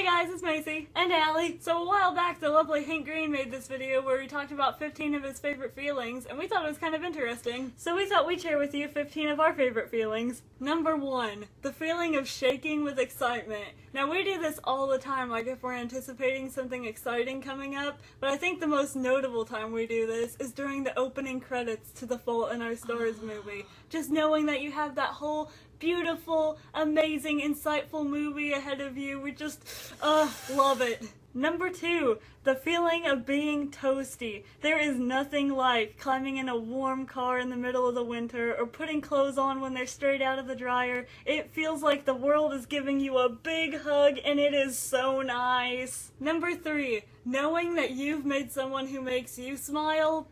Hey guys, it's Macy and Allie. So a while back, the lovely Hank Green made this video where he talked about 15 of his favorite feelings, and we thought it was kind of interesting. So we thought we'd share with you 15 of our favorite feelings. Number 1, the feeling of shaking with excitement. Now we do this all the time, like if we're anticipating something exciting coming up, but I think the most notable time we do this is during the opening credits to The Fault in Our Stars movie. Just knowing that you have that whole beautiful, amazing, insightful movie ahead of you. We just, love it. Number 2, the feeling of being toasty. There is nothing like climbing in a warm car in the middle of the winter or putting clothes on when they're straight out of the dryer. It feels like the world is giving you a big hug and it is so nice. Number 3, knowing that you've made someone who makes you smile.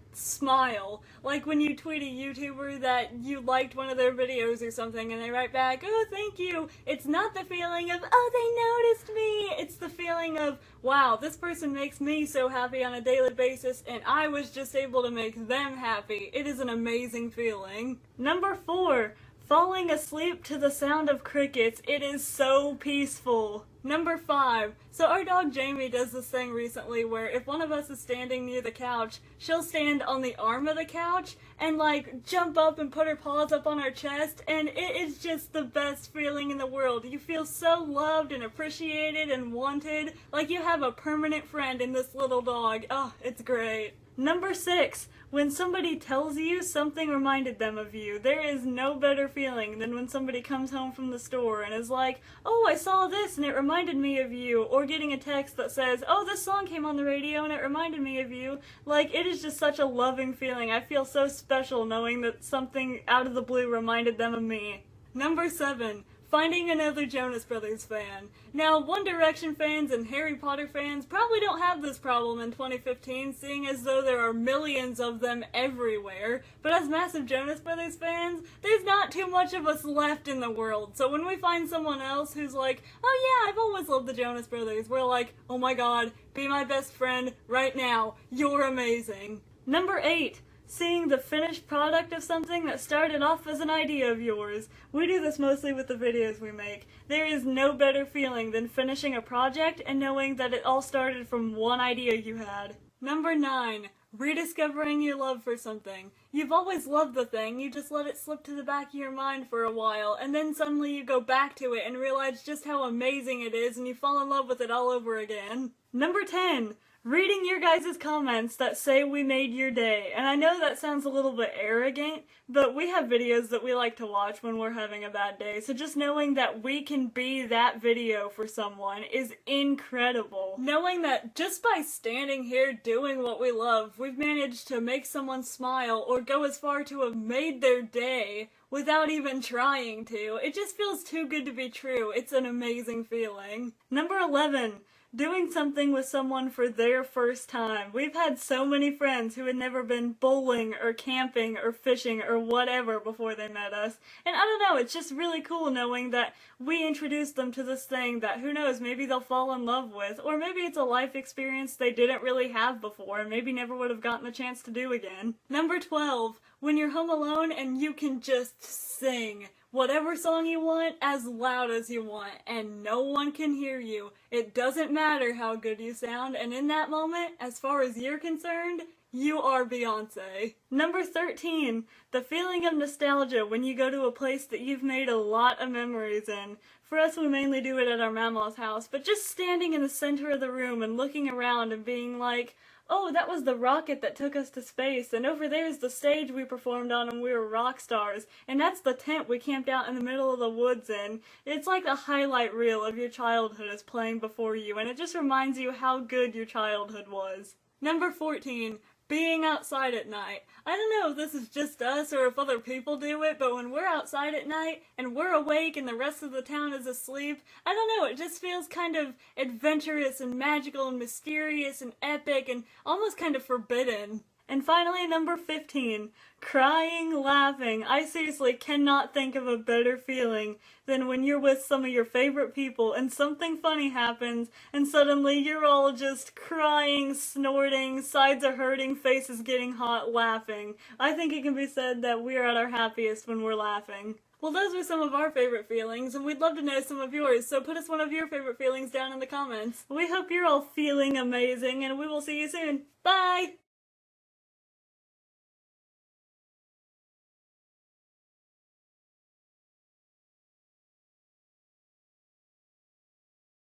Like when you tweet a YouTuber that you liked one of their videos or something and they write back, "Oh, thank you." It's not the feeling of, "Oh, they noticed me." It's the feeling of, "Wow, this person makes me so happy on a daily basis and I was just able to make them happy." It is an amazing feeling. Number 4, falling asleep to the sound of crickets. It is so peaceful. Number 5, so our dog Jamie does this thing recently where if one of us is standing near the couch, she'll stand on the arm of the couch and like jump up and put her paws up on our chest, and it is just the best feeling in the world. You feel so loved and appreciated and wanted, like you have a permanent friend in this little dog. Oh, it's great. Number 6, when somebody tells you something reminded them of you. There is no better feeling than when somebody comes home from the store and is like, "Oh, I saw this and it reminded me of you," or getting a text that says, "Oh, this song came on the radio and it reminded me of you." Like, it is just such a loving feeling. I feel so special knowing that something out of the blue reminded them of me. Number 7, finding another Jonas Brothers fan. Now, One Direction fans and Harry Potter fans probably don't have this problem in 2015, seeing as though there are millions of them everywhere, but as massive Jonas Brothers fans, there's not too much of us left in the world, so when we find someone else who's like, "Oh yeah, I've always loved the Jonas Brothers," we're like, "Oh my god, be my best friend right now, you're amazing." Number 8, seeing the finished product of something that started off as an idea of yours. We do this mostly with the videos we make. There is no better feeling than finishing a project and knowing that it all started from one idea you had. Number 9, rediscovering your love for something. You've always loved the thing, you just let it slip to the back of your mind for a while, and then suddenly you go back to it and realize just how amazing it is and you fall in love with it all over again. Number 10, reading your guys' comments that say we made your day. And I know that sounds a little bit arrogant, but we have videos that we like to watch when we're having a bad day, so just knowing that we can be that video for someone is incredible. Knowing that just by standing here doing what we love, we've managed to make someone smile or go as far to have made their day without even trying to. It just feels too good to be true. It's an amazing feeling. Number 11, doing something with someone for their first time. We've had so many friends who had never been bowling or camping or fishing or whatever before they met us. And I don't know, it's just really cool knowing that we introduced them to this thing that, who knows, maybe they'll fall in love with. Or maybe it's a life experience they didn't really have before and maybe never would have gotten the chance to do again. Number 12, when you're home alone and you can just sing whatever song you want as loud as you want and no one can hear you. It doesn't matter how good you sound, and in that moment, as far as you're concerned, you are Beyonce. Number 13, the feeling of nostalgia when you go to a place that you've made a lot of memories in. For us, we mainly do it at our mama's house, but just standing in the center of the room and looking around and being like, "Oh, that was the rocket that took us to space, and over there's the stage we performed on when we were rock stars, and that's the tent we camped out in the middle of the woods in." It's like a highlight reel of your childhood is playing before you, and it just reminds you how good your childhood was. Number 14, being outside at night. I don't know if this is just us or if other people do it, but when we're outside at night and we're awake and the rest of the town is asleep, I don't know, it just feels kind of adventurous and magical and mysterious and epic and almost kind of forbidden. And finally, number 15, crying, laughing. I seriously cannot think of a better feeling than when you're with some of your favorite people and something funny happens and suddenly you're all just crying, snorting, sides are hurting, faces getting hot, laughing. I think it can be said that we're at our happiest when we're laughing. Well, those were some of our favorite feelings, and we'd love to know some of yours, so put us one of your favorite feelings down in the comments. We hope you're all feeling amazing, and we will see you soon. Bye!